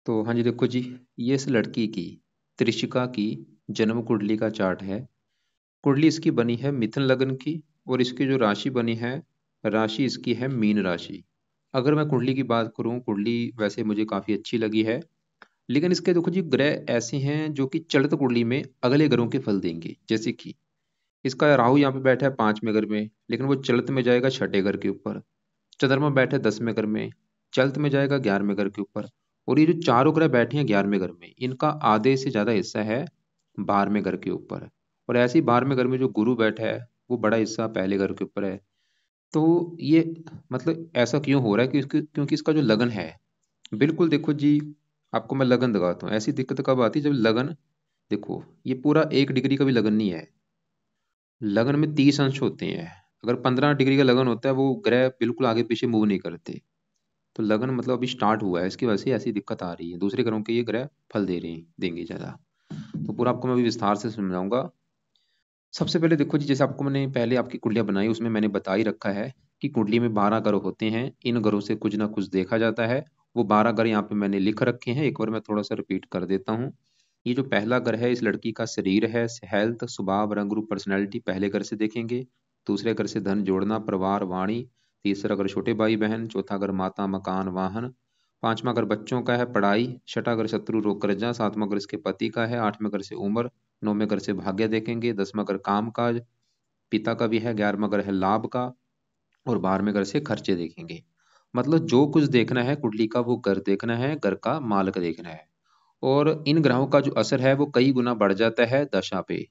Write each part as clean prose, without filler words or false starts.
तो हाँ जी, देखो जी, ये इस लड़की की त्रिशिका की जन्म कुंडली का चार्ट है। कुंडली इसकी बनी है मिथुन लग्न की और इसकी जो राशि बनी है, राशि इसकी है मीन राशि। अगर मैं कुंडली की बात करूं, कुंडली वैसे मुझे काफ़ी अच्छी लगी है, लेकिन इसके देखो जी ग्रह ऐसे हैं जो कि चलित कुंडली में अगले ग्रहों के फल देंगे। जैसे कि इसका राहु यहाँ पे बैठा है 5वें घर में, लेकिन वो चलित में जाएगा 6ठे घर के ऊपर। चंद्रमा बैठे 10वें घर में, चलित में जाएगा 11वें घर के ऊपर। और ये जो चारों ग्रह बैठे हैं 11वें घर में, इनका आधे से ज्यादा हिस्सा है 12वें घर के ऊपर। और ऐसे ही 12वें घर में जो गुरु बैठा है, वो बड़ा हिस्सा पहले घर के ऊपर है। तो ये मतलब ऐसा क्यों हो रहा है? क्योंकि इसका जो लगन है, बिल्कुल देखो जी, आपको मैं लगन दिखाता हूँ। ऐसी दिक्कत कब आती है जब लगन, देखो ये पूरा 1 डिग्री का भी लगन नहीं है। लगन में 30 अंश होते हैं। अगर 15 डिग्री का लगन होता है, वो ग्रह बिल्कुल आगे पीछे मूव नहीं करते। तो लगन मतलब अभी स्टार्ट हुआ है, इसकी वजह से ऐसी दिक्कत आ रही है। दूसरे ग्रहों के ये ग्रह फल दे रहे हैं, देंगे ज्यादा। तो पूरा आपको मैं अभी विस्तार से समझाऊंगा। सबसे पहले देखो जी, जैसे आपको मैंने पहले आपकी कुंडलियां बनाई, उसमें मैंने बता ही रखा है कि कुंडली में 12 ग्रह होते हैं। इन ग्रहों से कुछ ना कुछ देखा जाता है। वो 12 ग्रह यहाँ पे मैंने लिख रखे हैं, एक बार मैं थोड़ा सा रिपीट कर देता हूँ। ये जो पहला ग्रह है, इस लड़की का शरीर है, हेल्थ, स्वभाव, रंग रूप, पर्सनैलिटी पहले घर से देखेंगे। दूसरे घर से धन जोड़ना, परिवार, वाणी। तीसरा घर छोटे भाई बहन। चौथा घर माता, मकान, वाहन। पांचवा घर बच्चों का है, पढ़ाई। छठा घर शत्रु, रोग, कर्जा। सातवां घर इसके पति का है। आठवें घर से उम्र। नौवें घर से भाग्य देखेंगे। 10वां घर काम काज, पिता का भी है। 11वां घर है लाभ का। और 12वें घर से खर्चे देखेंगे। मतलब जो कुछ देखना है कुंडली का, वो घर देखना है, घर का मालक देखना है। और इन ग्रहों का जो असर है वो कई गुना बढ़ जाता है दशा पे।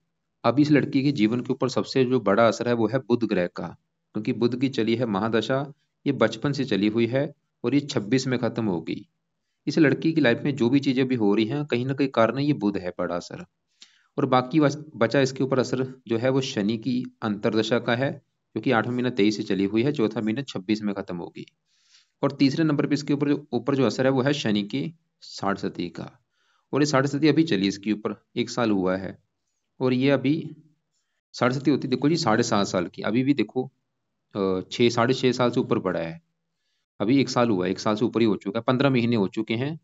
अब इस लड़की के जीवन के ऊपर सबसे जो बड़ा असर है वो है बुध ग्रह का, क्योंकि बुध की चली है महादशा। ये बचपन से चली हुई है और ये 26 में खत्म होगी। इस लड़की की लाइफ में जो भी चीजें भी हो रही हैं, कहीं ना कहीं कारण ये बुध है बड़ा असर। और बाकी बचा इसके ऊपर असर जो है वो शनि की अंतरदशा का है, क्योंकि 8वां महीना 23 से चली हुई है, चौथा महीना 26 में खत्म होगी। और तीसरे नंबर पे इसके ऊपर जो असर है वो है शनि की साढ़ सती का। और ये साढ़े सती अभी चली, इसके ऊपर 1 साल हुआ है। और ये अभी साढ़े सती होती देखो जी 7.5 साल की, अभी भी देखो 6 साढ़े 6 साल से ऊपर पड़ा है। अभी 1 साल हुआ है, 1 साल से ऊपर ही हो चुका है, 15 महीने हो चुके हैं।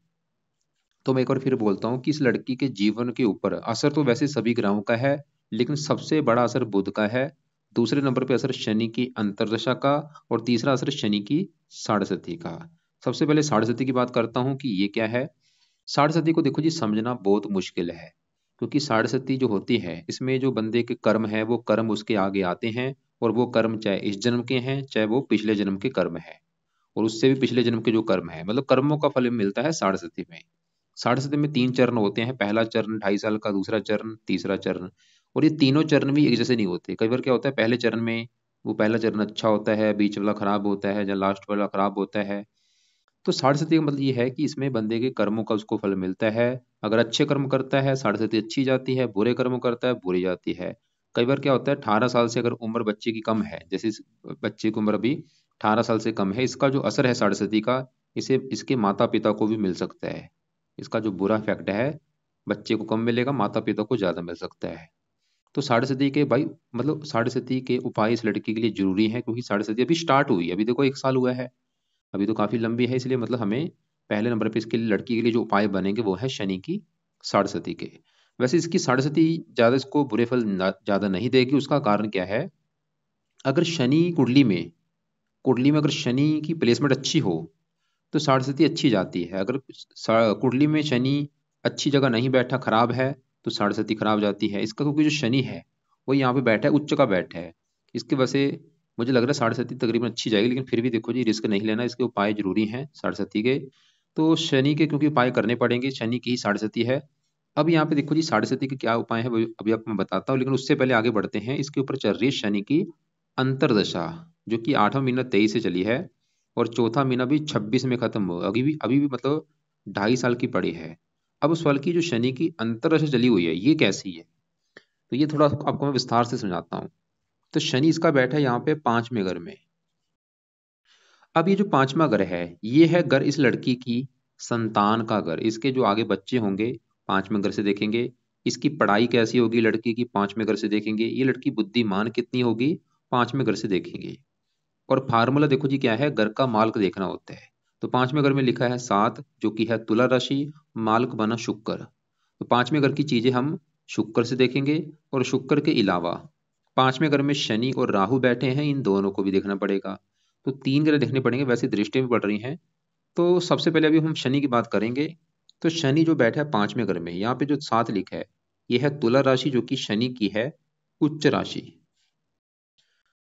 तो मैं एक बार फिर बोलता हूँ कि इस लड़की के जीवन के ऊपर असर तो वैसे सभी ग्रहों का है, लेकिन सबसे बड़ा असर बुध का है। दूसरे नंबर पे असर शनि की अंतरदशा का। और तीसरा असर शनि की साढ़े सती का। सबसे पहले साढ़े सती की बात करता हूँ कि ये क्या है। साढ़े सती को देखो जी समझना बहुत मुश्किल है, क्योंकि साढ़े सती जो होती है, इसमें जो बंदे के कर्म है वो कर्म उसके आगे आते हैं। और वो कर्म चाहे इस जन्म के हैं, चाहे वो पिछले जन्म के कर्म है, और उससे भी पिछले जन्म के जो कर्म है, मतलब कर्मों का फल मिलता है साढ़े सती में। साढ़े सती में 3 चरण होते हैं, पहला चरण 2.5 साल का, दूसरा चरण, तीसरा चरण। और ये तीनों चरण भी एक जैसे नहीं होते। कई बार क्या होता है, पहले चरण में वो पहला चरण अच्छा होता है, बीच वाला खराब होता है, या लास्ट वाला खराब होता है। तो साढ़े सती का मतलब ये है कि इसमें बंदे के कर्मों का उसको फल मिलता है। अगर अच्छे कर्म करता है साढ़े सती अच्छी जाती है, बुरे कर्म करता है बुरी जाती है। कई बार क्या होता है, 18 साल से अगर उम्र बच्चे की कम है, जैसे इस बच्चे की उम्र अभी 18 साल से कम है, इसका जो असर है साढ़े सती का, इसे इसके माता पिता को भी मिल सकता है। इसका जो बुरा इफेक्ट है, बच्चे को कम मिलेगा, माता पिता को ज्यादा मिल सकता है। तो साढ़े सती के भाई, मतलब साढ़े सती के उपाय इस लड़की के लिए जरूरी है, क्योंकि साढ़े सती अभी स्टार्ट हुई है, अभी देखो 1 साल हुआ है। अभी तो काफी लंबी है, इसलिए मतलब हमें पहले नंबर पे इसके लिए, लड़की के लिए जो उपाय बनेंगे वो है शनि की साढ़े सती के। वैसे इसकी साढ़े सती ज्यादा इसको बुरे फल ज्यादा नहीं देगी। उसका कारण क्या है, अगर शनि कुंडली में अगर शनि की प्लेसमेंट अच्छी हो, तो साढ़े सती अच्छी जाती है। अगर कुंडली में शनि अच्छी जगह नहीं बैठा, खराब है, तो साढ़े सती खराब जाती है इसका, क्योंकि जो शनि है वो यहाँ पे बैठा है, उच्च का बैठा है। इसकी वजह से मुझे लग रहा है साढ़े सती तकरीबन अच्छी जाएगी, लेकिन फिर भी देखो जी रिस्क नहीं लेना, इसके उपाय जरूरी हैं साढ़े सती के। तो शनि के क्योंकि उपाय करने पड़ेंगे, शनि की ही साढ़े सती है। अब यहाँ पे देखो जी साढ़े सती के क्या उपाय है वो अभी आपको मैं बताता हूँ, लेकिन उससे पहले आगे बढ़ते हैं। इसके ऊपर चल रही है शनि की अंतरदशा, जो कि 8वां महीना 23 से चली है, और चौथा महीना भी 26 में खत्म हो, अभी भी मतलब 2.5 साल की पड़ी है। अब उस फल की जो शनि की अंतरदशा चली हुई है, ये कैसी है, तो ये थोड़ा आपको मैं विस्तार से समझाता हूँ। तो शनि इसका बैठा है यहाँ पे 5वें घर में। अब ये जो 5वां घर है, ये है घर इस लड़की की संतान का घर, इसके जो आगे बच्चे होंगे 5वें घर से देखेंगे। इसकी पढ़ाई कैसी होगी लड़की की, 5वें घर से देखेंगे। ये लड़की बुद्धिमान कितनी होगी, 5वें घर से देखेंगे। और फार्मूला देखो जी क्या है, घर का माल्क देखना होता है। तो 5वें घर में लिखा है 7 जो कि है तुला राशि, मालक बना शुक्र। तो 5वें घर की चीजें हम शुक्र से देखेंगे, और शुक्र के अलावा 5वें घर में शनि और राहु बैठे हैं, इन दोनों को भी देखना पड़ेगा। तो 3 ग्रह देखने पड़ेंगे, वैसे दृष्टि भी पड़ रही हैं। तो सबसे पहले अभी हम शनि की बात करेंगे। तो शनि जो बैठा है 5वें घर में, यहाँ पे जो 7 लिखा है, यह है तुला राशि जो कि शनि की है उच्च राशि।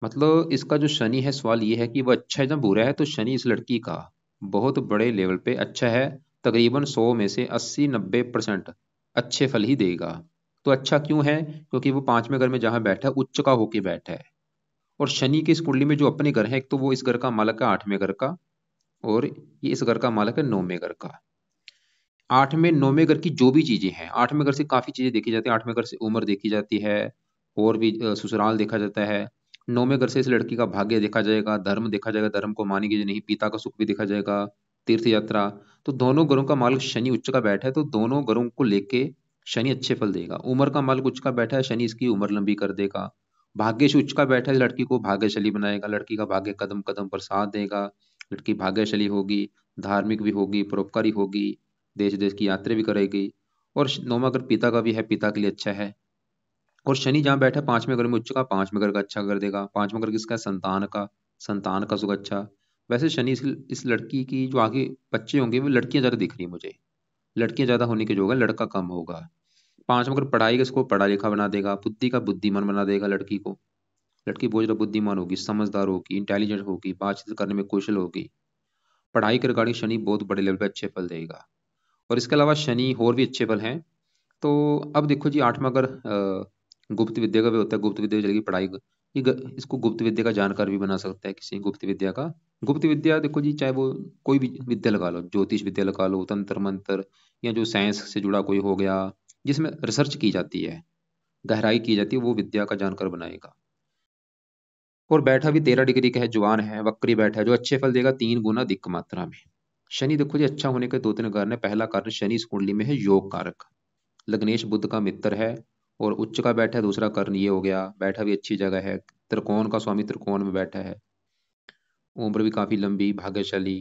मतलब इसका जो शनि है, सवाल ये है कि वो अच्छा है या बुरा है। तो शनि इस लड़की का बहुत बड़े लेवल पे अच्छा है, तकरीबन 100 में से 80-90% अच्छे फल ही देगा। तो अच्छा क्यों है? क्योंकि वो 5वें घर में जहाँ बैठा है उच्च का होके बैठा है। और शनि के इस कुंडली में जो अपने घर है, एक तो वो इस घर का मालक है 8वें घर का, और ये इस घर का मालक है 9वें घर का। 8वें 9वें घर की जो भी चीजें हैं, 8वें घर से काफी चीजें देखी जाती है। 8वें घर से उम्र देखी जाती है, और भी ससुराल देखा जाता है। 9वें घर से इस लड़की का भाग्य देखा जाएगा, धर्म देखा जाएगा, धर्म को मानेगी या नहीं, पिता का सुख भी देखा जाएगा, तीर्थ यात्रा। तो दोनों घरों का मालिक शनि उच्च का बैठा है, तो दोनों घरों को लेके शनि अच्छे फल देगा। उम्र का मालिक उच्च का बैठा है, शनि इसकी उम्र लंबी कर देगा। भाग्य से उच्च का बैठा है, लड़की को भाग्यशाली बनाएगा, लड़की का भाग्य कदम कदम पर साथ देगा। लड़की भाग्यशाली होगी, धार्मिक भी होगी, परोपकारी होगी, देश देश की यात्रा भी करेगी। और 9वां घर पिता का भी है, पिता के लिए अच्छा है। और शनि जहाँ बैठा है 5वें घर में उच्च का, 5वें घर का अच्छा कर देगा। 5वां घर किसका है? संतान का, संतान का सुख अच्छा। वैसे शनि इस लड़की की जो आगे बच्चे होंगे वो लड़कियां ज्यादा दिख रही है मुझे, लड़कियां ज्यादा होने के जो होगा, लड़का कम होगा। 5वां घर पढ़ाई का, इसको पढ़ा लिखा बना देगा, बुद्धि का बुद्धिमान बना देगा लड़की को। लड़की बहुत ज्यादा बुद्धिमान होगी, समझदार होगी, इंटेलिजेंट होगी, बातचीत करने में कुशल होगी। पढ़ाई के रिगार्डिंग शनि बहुत बड़े लेवल पे अच्छे फल देगा। और इसके अलावा शनि और भी अच्छे फल हैं। तो अब देखो जी, 8वां अगर गुप्त विद्या का भी होता है, गुप्त विद्या चलेगी पढ़ाई इसको गुप्त विद्या का जानकार भी बना सकता है किसी गुप्त विद्या का। गुप्त विद्या देखो जी, चाहे वो कोई भी विद्या लगा लो, ज्योतिष विद्या लगा लो, तंत्र मंत्र, या जो साइंस से जुड़ा कोई हो गया, जिसमें रिसर्च की जाती है, गहराई की जाती है, वो विद्या का जानकार बनाएगा। और बैठा भी 13 डिग्री का है, जवान है, वक्री बैठा है, जो अच्छे फल देगा 3 गुना अधिक मात्रा में। शनि देखो जी, अच्छा होने के 2-3 कारण है। पहला कारण, शनि इस कुंडली में है योग कारक, लग्नेश बुध का मित्र है, और उच्च का बैठा है। दूसरा कारण ये हो गया, बैठा भी अच्छी जगह है, त्रिकोण का स्वामी त्रिकोण में बैठा है, उम्र भी काफी लंबी, भाग्यशाली।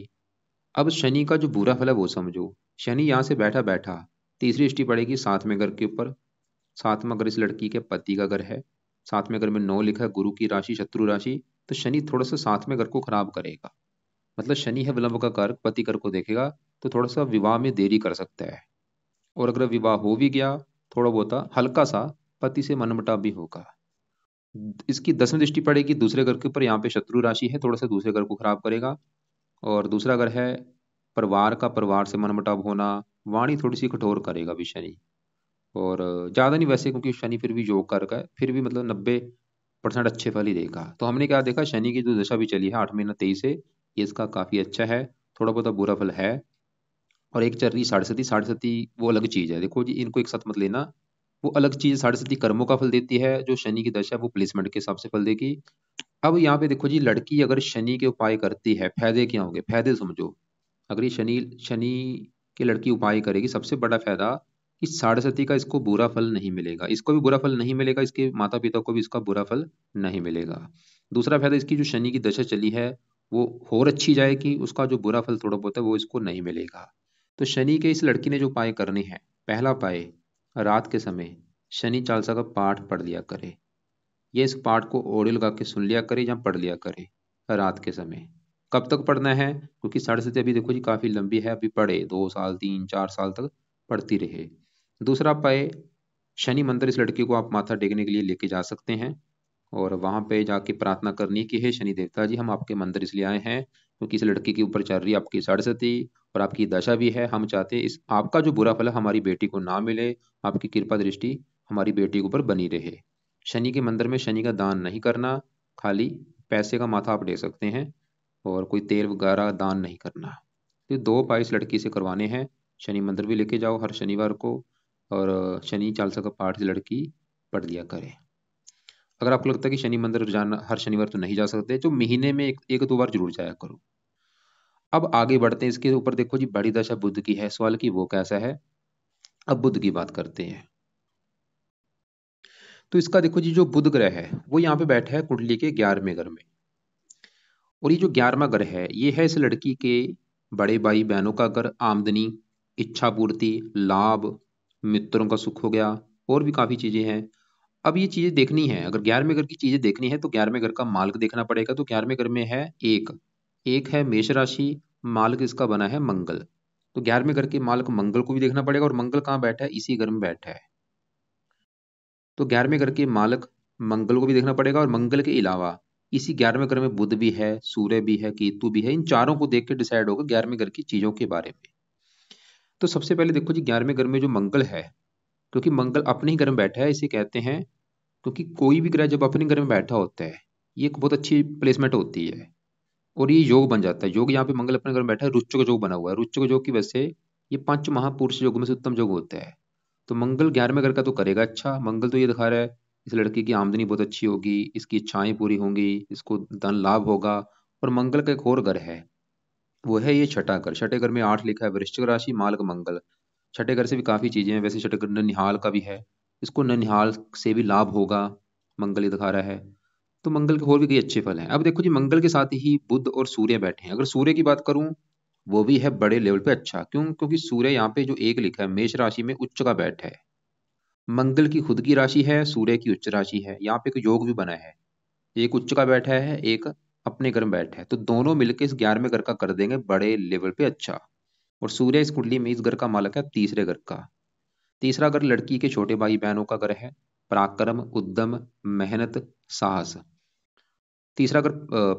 अब शनि का जो बुरा फल है वो समझो। शनि यहाँ से बैठा बैठा तीसरी दृष्टि पड़ेगी 7वें घर के ऊपर। 7वां घर इस लड़की के पति का घर है। 7वें घर में 9 लिखा है, गुरु की राशि, शत्रु राशि। तो शनि थोड़ा सा 7वें घर को खराब करेगा। मतलब शनि है विलंब का कारक, पति घर को देखेगा, तो थोड़ा सा विवाह में देरी कर सकता है। और अगर विवाह हो भी गया, थोड़ा बहुत हल्का सा पति से मनमुटाव भी होगा। इसकी 10वीं दृष्टि पड़ेगी दूसरे घर के ऊपर, यहाँ पे शत्रु राशि है, थोड़ा सा दूसरे घर को खराब करेगा। और दूसरा घर है परिवार का, परिवार से मनमुटाव होना, वाणी थोड़ी सी कठोर करेगा भी शनि। और ज्यादा नहीं वैसे, क्योंकि शनि फिर भी योग कारक है, फिर भी मतलब 90% अच्छे फल ही देगा। तो हमने क्या देखा, शनि की जो दशा भी चली है 8 महीना 23 से, ये इसका काफी अच्छा है। थोड़ा बहुत बुरा फल है। और एक चल रही साढ़े सती, साढ़े सती वो अलग चीज है, देखो जी इनको एक साथ मत लेना। वो अलग चीज है, साढ़े सती कर्मों का फल देती है, जो शनि की दशा है वो प्लेसमेंट के हिसाब से फल देगी। अब यहाँ पे देखो जी, लड़की अगर शनि के उपाय करती है, फायदे क्या होंगे, फायदे समझो। अगर ये शनि शनि की लड़की उपाय करेगी, सबसे बड़ा फायदा कि साढ़े सती का इसको बुरा फल नहीं मिलेगा, इसको भी बुरा फल नहीं मिलेगा, इसके माता पिता को भी इसका बुरा फल नहीं मिलेगा। दूसरा फायदा, इसकी जो शनि की दशा चली है वो और अच्छी जाएगी, उसका जो बुरा फल थोड़ा बहुत है वो इसको नहीं मिलेगा। तो शनि के इस लड़की ने जो उपाय करने हैं, पहला उपाय, रात के समय शनि चालीसा का पाठ पढ़ लिया करे। ये इस पाठ को ऑडियो लगा के सुन लिया करे या पढ़ लिया करे रात के समय। कब तक पढ़ना है? क्योंकि साढ़े सती अभी देखो जी काफी लंबी है, अभी पढ़े 2 साल 3-4 साल तक पढ़ती रहे। दूसरा उपाय, शनि मंदिर इस लड़की को आप माथा टेकने के लिए लेके जा सकते हैं, और वहां पे जाके प्रार्थना करनी कि हे शनि देवता जी, हम आपके मंदिर इसलिए आए हैं क्योंकि इस लड़की के ऊपर चल रही है आपकी साढ़े सती, और आपकी दशा भी है। हम चाहते हैं इस आपका जो बुरा फल है हमारी बेटी को ना मिले, आपकी कृपा दृष्टि हमारी बेटी के ऊपर बनी रहे। शनि के मंदिर में शनि का दान नहीं करना, खाली पैसे का माथा आप ले सकते हैं, और कोई तेल वगैरह दान नहीं करना। तो ये 2 उपाय इस लड़की से करवाने हैं। शनि मंदिर भी लेके जाओ हर शनिवार को, और शनि चालीसा का पाठ से लड़की पढ़ लिया करे। अगर आपको लगता है कि शनि मंदिर जाना हर शनिवार तो नहीं जा सकते, तो महीने में एक दो बार जरूर जाया करो। अब आगे बढ़ते हैं, इसके ऊपर देखो जी, बड़ी दशा बुध की है, सवाल की वो कैसा है। अब बुध की बात करते हैं। तो इसका देखो जी, जो बुध ग्रह है वो यहाँ पे बैठा है कुंडली के 11वें घर में। और ये जो 11वां घर है, ये है इस लड़की के बड़े भाई बहनों का घर, आमदनी, इच्छा पूर्ति, लाभ, मित्रों का सुख हो गया, और भी काफी चीजें हैं। अब ये चीजें देखनी है, अगर 11वें घर की चीजें देखनी है तो 11वें घर का मालक देखना पड़ेगा। तो 11वें घर में है एक, एक है मेष राशि, मालक इसका बना है मंगल। तो 11वें घर के मालक मंगल को भी देखना पड़ेगा, और मंगल कहाँ बैठा है, इसी घर में बैठा है। तो 11वें घर के मालक मंगल को भी देखना पड़ेगा, और मंगल के अलावा इसी 11वें घर में बुध भी है, सूर्य भी है, केतु भी है। इन चारों को देख के डिसाइड होगा 11वें घर की चीजों के बारे में। तो सबसे पहले देखो जी, 11वें घर में जो मंगल है, क्योंकि मंगल अपने ही घर में बैठा है, इसे कहते हैं, क्योंकि कोई भी ग्रह जब अपने घर में बैठा होता है, ये एक बहुत अच्छी प्लेसमेंट होती है, और ये योग बन जाता है। योग यहाँ पे मंगल अपने घर में बैठा है, रुच्च का योग बना हुआ है। रुच्च का योग की वजह से ये पंच महापुरुष योग में से उत्तम योग होता है। तो मंगल 11वें घर का तो करेगा अच्छा। मंगल तो ये दिखा रहा है इस लड़की की आमदनी बहुत अच्छी होगी, इसकी इच्छाएं पूरी होंगी, इसको धन लाभ होगा। और मंगल का एक और घर है, वो है ये छठा घर। छठे घर में 8 लिखा है, वृश्चिक राशि, मालक मंगल। छठे घर से भी काफी चीजें हैं, वैसे छठे घर ननिहाल का भी है, इसको ननिहाल से भी लाभ होगा, मंगल ये दिखा रहा है। तो मंगल के और भी कई अच्छे फल हैं। अब देखो जी, मंगल के साथ ही बुध और सूर्य बैठे हैं। अगर सूर्य की बात करूं, वो भी है बड़े लेवल पे अच्छा। क्यों? क्योंकि सूर्य यहाँ पे जो एक लिखा है मेष राशि में उच्च का बैठा है। मंगल की खुद की राशि है, सूर्य की उच्च राशि है, यहाँ पे एक योग भी बना है। एक उच्च का बैठा है, एक अपने घर में बैठा है, तो दोनों मिलकर इस 11वें घर का कर देंगे बड़े लेवल पे अच्छा। और सूर्य इस कुंडली में इस घर का मालक है तीसरे घर का। तीसरा घर लड़की के छोटे भाई बहनों का घर है, पराक्रम, उद्यम, मेहनत, साहस। तीसरा घर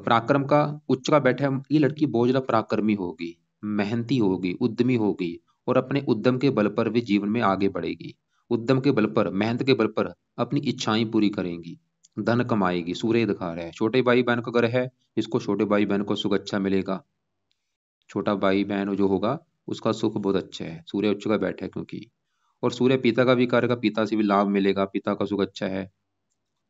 पराक्रम का उच्च का बैठा है, ये लड़की बहुत ज्यादा पराक्रमी होगी, मेहनती होगी, उद्यमी होगी, और अपने उद्यम के बल पर भी जीवन में आगे बढ़ेगी। उद्यम के बल पर, मेहनत के बल पर अपनी इच्छाएं पूरी करेंगी, धन कमाएगी। सूर्य दिखा रहा है छोटे भाई बहन का घर है, इसको छोटे भाई बहन को सुख अच्छा मिलेगा। छोटा भाई बहन जो होगा उसका सुख बहुत अच्छा है, सूर्य उच्च का बैठा है क्योंकि। और सूर्य पिता का भी कारक है, पिता से भी लाभ मिलेगा, पिता का सुख अच्छा है,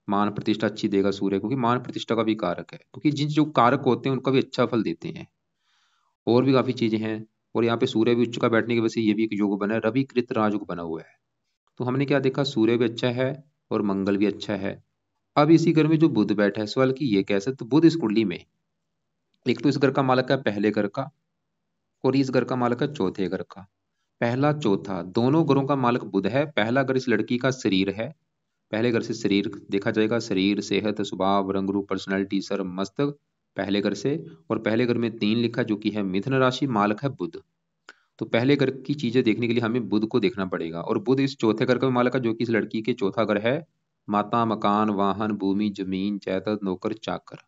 मान प्रतिष्ठा अच्छी देगा सूर्य, क्योंकि मान प्रतिष्ठा का भी कारक है, क्योंकि जिन जो कारक होते हैं उनका भी अच्छा फल देते हैं। और भी काफी चीजें हैं। और यहाँ पे सूर्य भी उच्च का बैठने की वजह से ये भी एक योग बना है, रवि कृत राजयोग बना हुआ है। तो हमने क्या देखा, सूर्य भी अच्छा है और मंगल भी अच्छा है। अब इसी घर में जो बुध बैठा है, सवाल की ये कैसे, तो बुध इस कुंडली में एक तो इस घर का मालक है पहले घर का, और इस घर का मालक है चौथे घर का। पहला चौथा दोनों घरों का मालक बुध है। पहला घर इस लड़की का शरीर है, पहले घर से शरीर देखा जाएगा, शरीर, सेहत, स्वभाव, रंग रूप, पर्सनैलिटी, सर, मस्तक, पहले घर से। और पहले घर में 3 लिखा जो कि है मिथुन राशि, मालक है बुध। तो पहले घर की चीजें देखने के लिए हमें बुध को देखना पड़ेगा, और बुध इस चौथे घर का भी मालक है जो कि इस लड़की के चौथा घर है, माता, मकान, वाहन, भूमि, जमीन, जायदाद, नौकर, चाकर।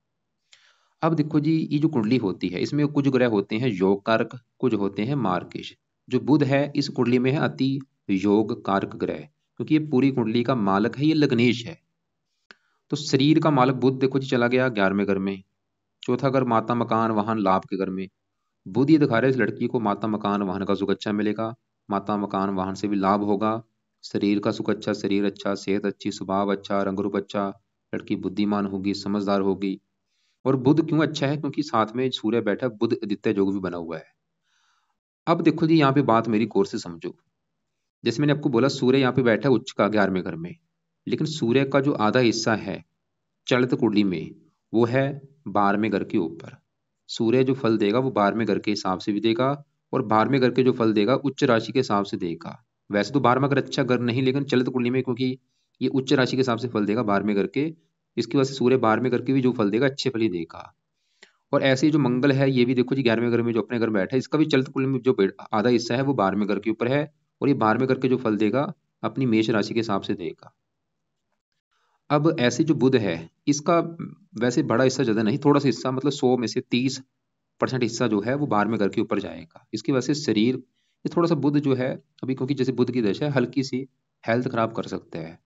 अब देखो जी, ये जो कुंडली होती है इसमें कुछ ग्रह होते हैं योग कारक, कुछ होते हैं मार्केश। जो बुध है इस कुंडली में है अति योग कारक ग्रह, क्योंकि ये पूरी कुंडली का मालक है, ये लग्नेश है। तो शरीर का मालक बुध देखो जी चला गया 11वें घर में, चौथा घर माता, मकान, वाहन, लाभ के घर में। बुध ये दिखा रहे इस लड़की को माता, मकान, वाहन का सुख अच्छा मिलेगा, माता, मकान, वाहन से भी लाभ होगा, शरीर का सुख अच्छा, शरीर अच्छा, सेहत अच्छी, स्वभाव अच्छा, रंग रूप अच्छा, लड़की बुद्धिमान होगी, समझदार होगी। और बुध क्यों अच्छा है, क्योंकि साथ में सूर्य बैठा, बुध आदित्य योग भी बना हुआ है। अब देखो जी, यहाँ पे बात मेरी गौर से समझो। जैसे मैंने आपको बोला सूर्य यहाँ पे बैठा है उच्च का 11वें घर में, लेकिन सूर्य का जो आधा हिस्सा है चलित कुंडली में, वो है 12वें घर के ऊपर। सूर्य जो फल देगा वो 12वें घर के हिसाब से भी देगा, और 12वें घर के जो फल देगा उच्च राशि के हिसाब से देगा। वैसे तो 12वां घर अच्छा घर नहीं, लेकिन चलित कुंडली में क्योंकि ये उच्च राशि के हिसाब से फल देगा 12वें घर के, इसकी वजह से सूर्य 12वें घर के भी जो फल देगा अच्छे फल ही देगा। और ऐसे ही जो मंगल है ये भी देखो जी 11वें घर में जो अपने घर में बैठा है, इसका भी चलित कुंडली में जो आधा हिस्सा है वो 12वें घर के ऊपर है, और ये 12वें घर के जो फल देगा अपनी मेष राशि के हिसाब से देगा। अब ऐसे जो बुध है इसका वैसे बड़ा हिस्सा ज्यादा नहीं, थोड़ा सा हिस्सा, मतलब 100 में से 30% हिस्सा जो है वो 12वें घर के ऊपर जाएगा। इसकी वजह से शरीर, ये थोड़ा सा बुध जो है अभी, क्योंकि जैसे बुध की दशा है, हल्की सी हेल्थ खराब कर सकता है,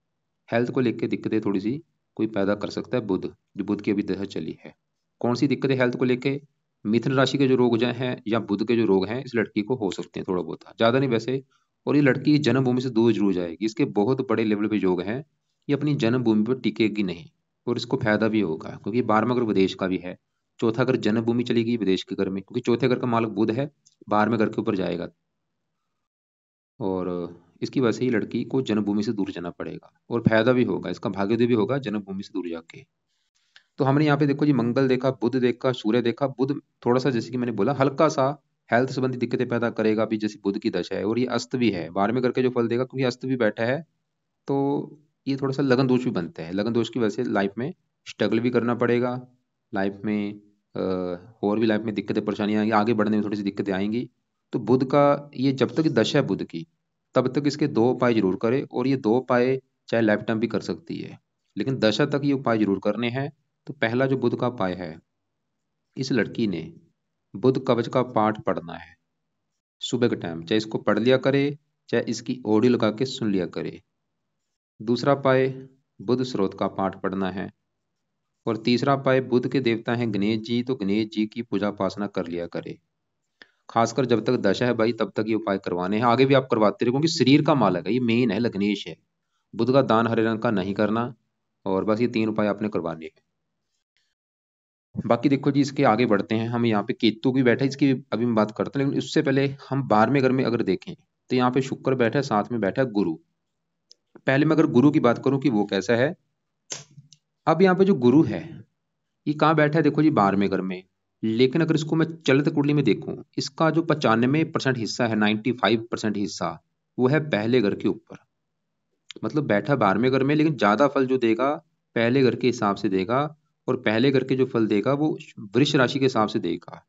हेल्थ को लेके दिक्कतें थोड़ी सी कोई पैदा कर सकता है बुध, जो बुध की अभी दशा चली है। कौन सी दिक्कतें हेल्थ को लेके, मिथुन राशि के जो रोग जो हैं या बुध के जो रोग हैं इस लड़की को हो सकते हैं, थोड़ा बहुत, ज्यादा नहीं वैसे। और ये लड़की जन्मभूमि से दूर जरूर जाएगी, इसके बहुत बड़े लेवल पे योग हैं, ये अपनी जन्मभूमि पर टिकेगी नहीं। और इसको फायदा भी होगा क्योंकि 12वां घर विदेश का भी है। चौथा घर जन्मभूमि चलेगी विदेश के घर में, क्योंकि चौथे घर का मालक बुध है, 12वें घर के ऊपर जाएगा। और इसकी वजह से ही लड़की को जन्मभूमि से दूर जाना पड़ेगा, और फायदा भी होगा, इसका भाग्योदय भी होगा जन्मभूमि से दूर जाके। तो हमने यहाँ पे देखो जी मंगल देखा, बुध देखा, सूर्य देखा। बुध थोड़ा सा जैसे कि मैंने बोला हल्का सा हेल्थ संबंधी दिक्कतें पैदा करेगा भी, जैसे बुध की दशा है और ये अस्त भी है, 12वें घर के जो फल देगा, क्योंकि अस्त भी बैठा है तो ये थोड़ा सा लगन दोष भी बनते हैं। लगन दोष की वजह से लाइफ में स्ट्रगल भी करना पड़ेगा, लाइफ में और भी लाइफ में दिक्कतें परेशानियां आएंगी, आगे बढ़ने में थोड़ी सी दिक्कतें आएंगी। तो बुध का ये जब तक दशा है बुध की, तब तक इसके 2 उपाय जरूर करे, और ये 2 उपाय चाहे लाइफ टाइम भी कर सकती है, लेकिन दशा तक ये उपाय जरूर करने हैं। तो पहला जो बुध का उपाय है, इस लड़की ने बुध कवच का पाठ पढ़ना है सुबह के टाइम, चाहे इसको पढ़ लिया करे, चाहे इसकी ऑडियो लगा के सुन लिया करे। दूसरा उपाय बुध स्रोत का पाठ पढ़ना है। और तीसरा उपाय, बुध के देवता हैं गणेश जी, तो गणेश जी की पूजा उपासना कर लिया करे। खासकर जब तक दशा है भाई, तब तक ये उपाय करवाने हैं, आगे भी आप करवाते रहो, क्योंकि शरीर का मालक है, ये मेन है, गणेश है। बुध का दान हरे रंग का नहीं करना, और बस ये 3 उपाय आपने करवाने हैं। बाकी देखो जी, इसके आगे बढ़ते हैं। हम यहाँ पे केतु भी बैठा है, इसकी अभी हम बात करते हैं, लेकिन उससे पहले हम 12वें घर में अगर देखें तो यहाँ पे शुक्र बैठा है, साथ में बैठा है गुरु। पहले मैं अगर गुरु की बात करूं कि वो कैसा है, अब यहाँ पे जो गुरु है ये कहाँ बैठा है, देखो जी 12वें घर में। लेकिन अगर इसको मैं चलित कुंडली में देखूं, इसका जो 95% हिस्सा है, 95% हिस्सा, वो है पहले घर के ऊपर। मतलब बैठा 12वें घर में, लेकिन ज्यादा फल जो देगा पहले घर के हिसाब से देगा, और पहले घर के जो फल देगा वो वृष राशि के हिसाब से देगा।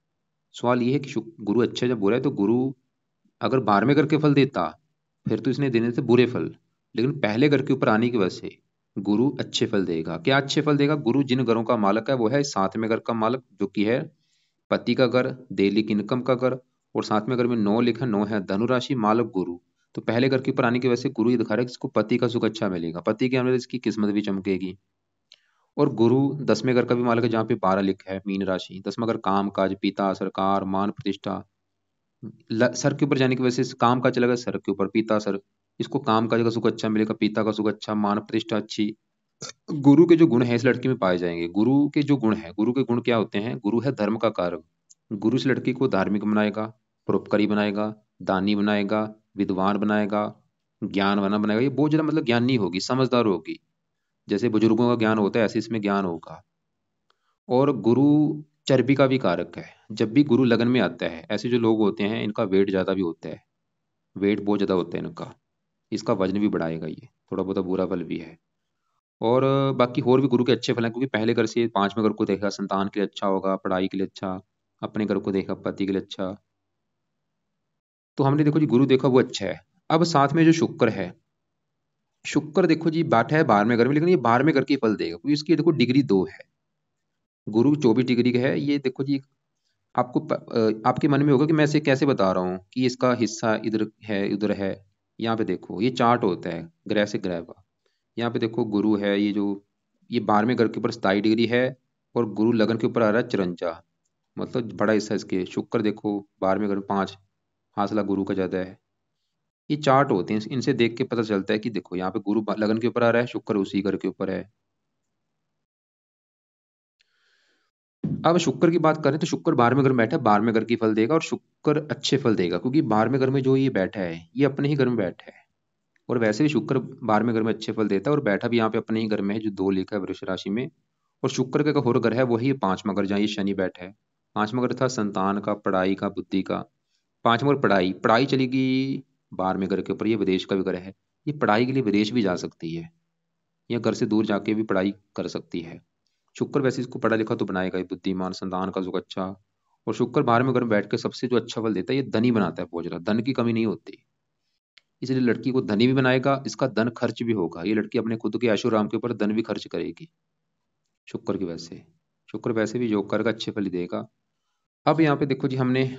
सवाल ये है कि गुरु अच्छा जब बुरा है, तो गुरु अगर 12वें घर के फल देता फिर तो इसने देने थे बुरे फल, लेकिन पहले घर के ऊपर आने की वजह से गुरु अच्छे फल देगा। क्या अच्छे फल देगा? गुरु जिन घरों का मालक है वो है 7वें घर का मालक, जो कि है पति का घर, डेली की इनकम का घर। और 7वें घर में 9 लिखा, 9 है धनु राशि, मालक गुरु। तो पहले घर के ऊपर आने की वजह से गुरु ये दिखा रहा है कि इसको पति का सुख अच्छा मिलेगा, पति के आने से इसकी किस्मत भी चमकेगी। और गुरु 10वें घर का भी मालक है, जहाँ पे 12 लिखा है, मीन राशि। 10वां घर काम काज, पिता, सरकार, मान प्रतिष्ठा। सर के ऊपर जाने की वजह से काम का चला गया सर के ऊपर, पिता सर, इसको काम काज का सुख अच्छा मिलेगा, पिता का सुख अच्छा, मान प्रतिष्ठा अच्छी। गुरु के जो गुण है इस लड़की में पाए जाएंगे। गुरु के जो गुण है, गुरु के गुण क्या होते हैं? गुरु है धर्म का कारक। गुरु इस लड़की को धार्मिक बनाएगा, परोपकारी बनाएगा, दानी बनाएगा, विद्वान बनाएगा, ज्ञानवान बनाएगा। ये बहुत ज्यादा मतलब ज्ञानी होगी, समझदार होगी। जैसे बुजुर्गों का ज्ञान होता है, ऐसे इसमें ज्ञान होगा। और गुरु चर्बी का भी कारक है। जब भी गुरु लगन में आता है, ऐसे जो लोग होते हैं इनका वेट ज्यादा भी होता है, वेट बहुत ज्यादा होता है इनका, इसका वजन भी बढ़ाएगा ये, थोड़ा बहुत बुरा फल भी है। और बाकी और भी गुरु के अच्छे फल हैं, क्योंकि पहले घर से 5वें घर को देखा, संतान के लिए अच्छा होगा, पढ़ाई के लिए अच्छा, अपने घर को देखा, पति के लिए अच्छा। तो हमने देखो जी गुरु देखा वो अच्छा है। अब साथ में जो शुक्र है, शुक्र देखो जी बैठा है 12वें घर में, लेकिन ये 12वें घर के फल देगा, क्योंकि इसकी देखो डिग्री 2 है। गुरु 24 डिग्री का है ये, देखो जी। आपको आपके मन में होगा कि मैं इसे कैसे बता रहा हूँ कि इसका हिस्सा इधर है उधर है। यहाँ पे देखो ये चार्ट होता है ग्रह से ग्रह का। यहाँ पे देखो गुरु है, ये जो ये 12वें घर के ऊपर 27 डिग्री है, और गुरु लगन के ऊपर आ रहा है 54, मतलब बड़ा हिस्सा इसके। शुक्र देखो 12वें घर में 5, हासिला गुरु का ज्यादा है। ये चार्ट होते हैं, इनसे देख के पता चलता है कि देखो यहाँ पे गुरु लगन के ऊपर आ रहा है, शुक्र उसी घर के ऊपर है। अब शुक्र की बात करें तो शुक्र 12वें घर में बैठा है, 12वें घर की फल देगा, और शुक्र अच्छे फल देगा, क्योंकि 12वें घर में जो ये बैठा है ये अपने ही घर में बैठा है। और वैसे भी शुक्र 12वें घर में अच्छे फल देता है, और बैठा भी यहाँ पे अपने ही घर में है, जो 2 लिखा है वृष राशि में। और शुक्र का और घर है वही 5वां घर, जहाँ ये शनि बैठा है। 5वां घर था संतान का, पढ़ाई का, बुद्धि का। 5वां घर पढ़ाई, पढ़ाई चलेगी 12वें घर के ऊपर, ये विदेश का भी घर है। ये पढ़ाई के लिए विदेश भी जा सकती है, या घर से दूर जाके भी पढ़ाई कर सकती है। शुक्र वैसे इसको पढ़ा लिखा तो बनाएगा ही, बुद्धिमान, संतान का सुख अच्छा। और शुक्र 12वें घर में बैठ के सबसे जो अच्छा फल देता है, ये धनी बनाता है बहुत ज्यादा, धन की कमी नहीं होती। इसलिए लड़की को धनी भी बनाएगा, इसका धन खर्च भी होगा। ये लड़की अपने खुद के ऐशोआराम के ऊपर धन भी खर्च करेगी शुक्र की वजह से। शुक्र वैसे भी योग का अच्छे फल ही देगा। अब यहाँ पे देखो जी, हमने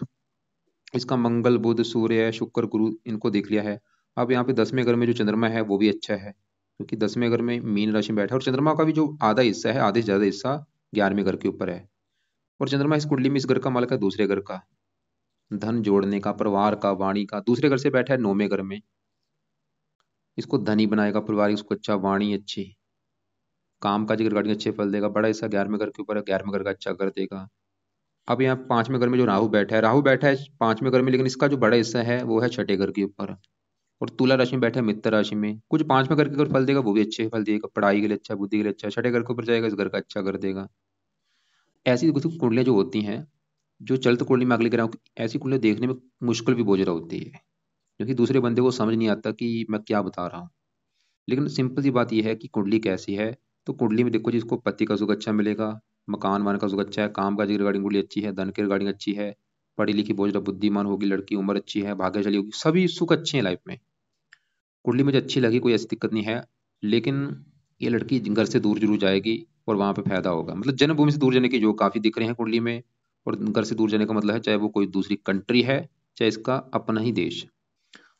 इसका मंगल, बुध, सूर्य, शुक्र, गुरु इनको देख लिया है। अब यहाँ पे 10वें घर में जो चंद्रमा है वो भी अच्छा है, क्योंकि 10वें घर में मीन राशि में बैठा है, और चंद्रमा का भी जो आधा हिस्सा है, आधे से ज्यादा हिस्सा 11वें घर के ऊपर है। और चंद्रमा इस कुंडली में इस घर का मालक है दूसरे घर का, धन जोड़ने का, परिवार का, वाणी का। दूसरे घर से बैठा है 9वें घर में, इसको धनी बनाएगा, परिवार इसको अच्छा, वाणी अच्छी, काम काज की रिगार्डिंग अच्छे फल देगा। बड़ा हिस्सा 11वें घर के ऊपर है, 11वें घर का अच्छा कर देगा। अब यहाँ 5वें घर में जो राहु बैठा है, राहु बैठा है 5वें घर में, लेकिन इसका जो बड़ा हिस्सा है वो है छठे घर के ऊपर। और तुला राशि में बैठा है मित्र राशि में, कुछ 5वें घर के अगर फल देगा वो भी अच्छे फल देगा, पढ़ाई के लिए अच्छा, बुद्धि के लिए अच्छा। छठे घर के ऊपर जाएगा, इस घर का अच्छा कर देगा। ऐसी कुछ कुंडलियां जो होती हैं, जो चलित कुंडली में अगली ग्रहों की ऐसी कुंडली देखने में मुश्किल भी बहुत ज़्यादा होती है, क्योंकि दूसरे बंदे को समझ नहीं आता कि मैं क्या बता रहा हूँ। लेकिन सिंपल सी बात यह है कि कुंडली कैसी है। तो कुंडली में देखो जी, इसको पति का सुख अच्छा मिलेगा, मकान वान का सुख अच्छा है, काम काज की रिगार्डिंग कुंडली अच्छी है, धन की रिगार्डिंग अच्छी है, पढ़ी लिखी बहुत ज़्यादा बुद्धिमान होगी लड़की, उम्र अच्छी है, भाग्यशाली होगी, सभी सुख अच्छे हैं लाइफ में। कुंडली मुझे अच्छी लगी, कोई ऐसी दिक्कत नहीं है। लेकिन ये लड़की घर से दूर जरूर जाएगी और वहां पे फायदा होगा, मतलब जन्मभूमि से दूर जाने की जो काफी दिख रहे हैं कुंडली में। और घर से दूर जाने का मतलब है चाहे वो कोई दूसरी कंट्री है, चाहे इसका अपना ही देश।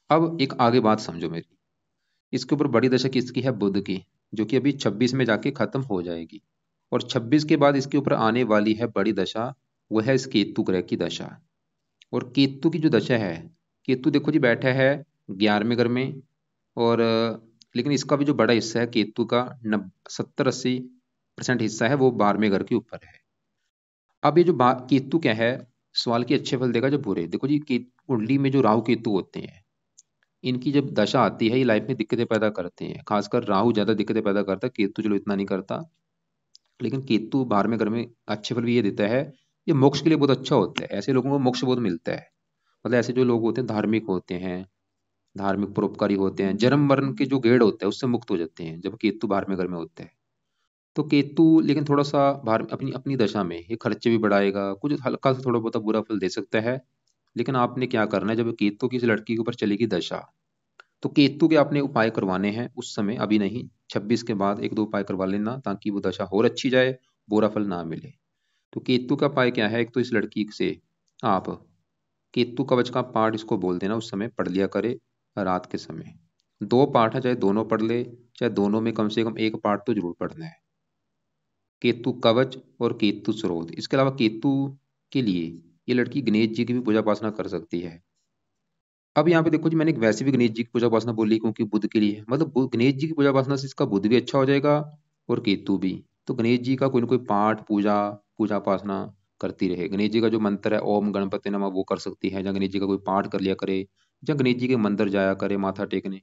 अब एक आगे बात समझो मेरी। इसके ऊपर बड़ी दशा किसकी है? बुध की, जो कि अभी 26 में जाके खत्म हो जाएगी। और 26 के बाद इसके ऊपर आने वाली है बड़ी दशा, वह है इस केतु ग्रह की दशा। और केतु की जो दशा है, केतु देखो जी बैठा है 11वें घर में। और लेकिन इसका भी जो बड़ा हिस्सा है केतु का, 70-80% हिस्सा है वो 12वें घर के ऊपर है। अब ये जो केतु क्या है, सवाल की अच्छे फल देगा जो बुरे। देखो जी, कुंडली में जो राहु केतु होते हैं, इनकी जब दशा आती है ये लाइफ में दिक्कतें पैदा करते हैं। खासकर राहु ज्यादा दिक्कतें पैदा करता है, केतु चलो इतना नहीं करता। लेकिन केतु 12वें घर में अच्छे फल भी ये देता है, ये मोक्ष के लिए बहुत अच्छा होता है। ऐसे लोगों को मोक्ष बहुत मिलता है। मतलब ऐसे जो लोग होते हैं धार्मिक होते हैं, धार्मिक परोपकारी होते हैं, जन्म मरण के जो गेड़ होता है उससे मुक्त हो जाते हैं जब केतु 12वें घर में होते हैं। तो केतु लेकिन थोड़ा सा भार अपनी अपनी दशा में ये खर्चे भी बढ़ाएगा, कुछ हल्का सा थोड़ा बहुत बुरा फल दे सकता है। लेकिन आपने क्या करना है, जब केतु की इस लड़की के ऊपर चलेगी दशा, तो केतु के आपने उपाय करवाने हैं उस समय, अभी नहीं, 26 के बाद एक दो उपाय करवा लेना ताकि वो दशा और अच्छी जाए, बुरा फल ना मिले। तो केतु का उपाय क्या है? एक तो इस लड़की से आप केतु कवच का पाठ इसको बोल देना, उस समय पढ़ लिया करे रात के समय। दो पाठ है, चाहे दोनों पढ़ ले, चाहे दोनों में कम से कम एक पाठ तो जरूर पढ़ना है, केतु कवच और केतु स्रोत। इसके अलावा केतु के लिए ये लड़की गणेश जी की भी पूजा उपासना कर सकती है। अब यहाँ पे देखो जी, मैंने एक वैसे भी गणेश जी की पूजा उपासना बोली क्योंकि बुध के लिए, मतलब गणेश जी की पूजा उपासना से इसका बुध भी अच्छा हो जाएगा और केतु भी। तो गणेश जी का कोई ना कोई पाठ पूजा पूजा उपासना करती रहे। गणेश जी का जो मंत्र है ओम गणपति नमः वो कर सकती है, या गणेश जी का कोई पाठ कर लिया करे, या गणेश जी के मंदिर जाया करे माथा टेकने।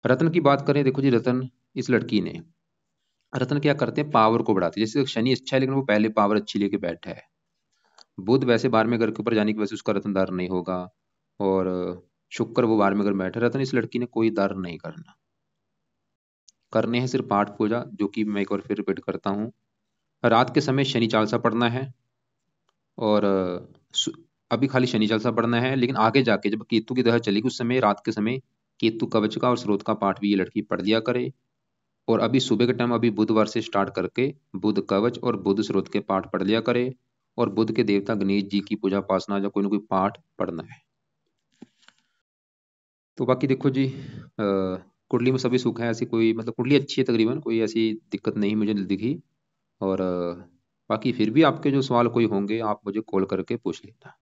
रत्न की बात करें, देखो जी रत्न इस लड़की ने, रत्न क्या करते हैं, पावर को बढ़ाते हैं। जैसे शनि अच्छा है लेकिन वो पहले पावर अच्छी लेके बैठा है। बुध वैसे 12वें घर के ऊपर जाने की वजह से उसका रत्न दार नहीं होगा। और शुक्र वो 12वें घर में बैठा रहता है। इस लड़की ने कोई दार नहीं करना, करने हैं सिर्फ पाठ पूजा, जो कि मैं एक बार फिर रिपीट करता हूँ। रात के समय शनि चालीसा पढ़ना है। और अभी खाली शनि चालीसा पढ़ना है, लेकिन आगे जाके जब केतु की दशा चलेगी उस समय रात के समय केतु कवच का और स्रोत का पाठ भी ये लड़की पढ़ लिया करे। और अभी सुबह के टाइम, अभी बुधवार से स्टार्ट करके बुध कवच और बुध स्रोत के पाठ पढ़ लिया करे। और बुध के देवता गणेश जी की पूजा उपासना या कोई ना कोई पाठ पढ़ना है। तो बाकी देखो जी, कुंडली में सभी सुख है, ऐसी कोई मतलब कुंडली अच्छी है, तकरीबन कोई ऐसी दिक्कत नहीं मुझे दिखी। और बाकी फिर भी आपके जो सवाल कोई होंगे आप मुझे कॉल करके पूछ लेना।